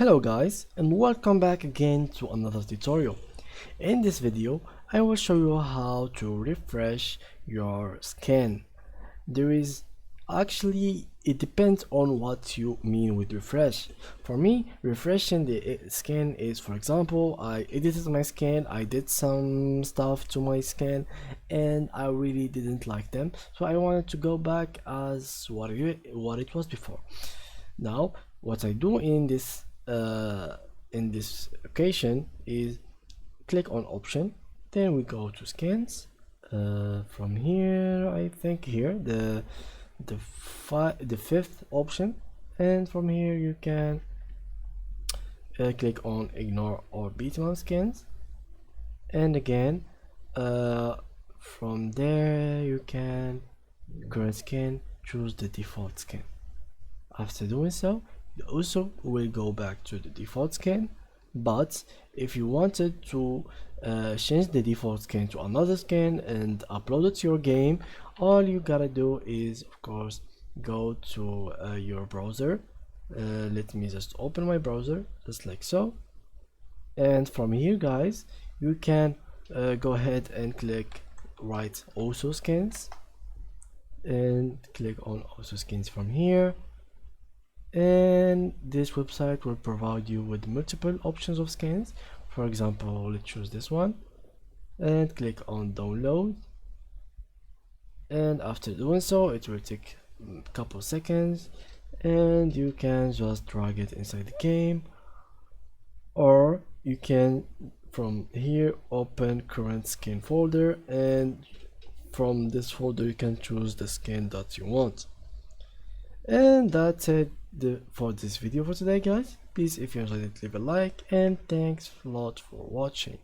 Hello guys, and welcome back again to another tutorial. In this video I will show you how to refresh your skin. There is actually, it depends on what you mean with refresh. For me, refreshing the skin is, for example, I edited my skin, I did some stuff to my skin and I really didn't like them, so I wanted to go back as what it was before. Now what I do in this occasion is click on option, then we go to skins. From here, I think here the fifth option, and from here you can click on ignore or bitmap skins, and again from there you can current skin, choose the default skin. After doing so, you also will go back to the default skin, but if you wanted to change the default skin to another skin and upload it to your game, all you gotta do is, of course, go to your browser. Let me just open my browser just like so, and from here guys you can go ahead and click write also skins and click on also skins from here, and this website will provide you with multiple options of skins. For example, let's choose this one and click on download, and after doing so it will take a couple seconds and you can just drag it inside the game, or you can from here open current skin folder, and from this folder you can choose the skin that you want. And that's it for this video for today guys. Please, if you enjoyed it, leave a like, and thanks a lot for watching.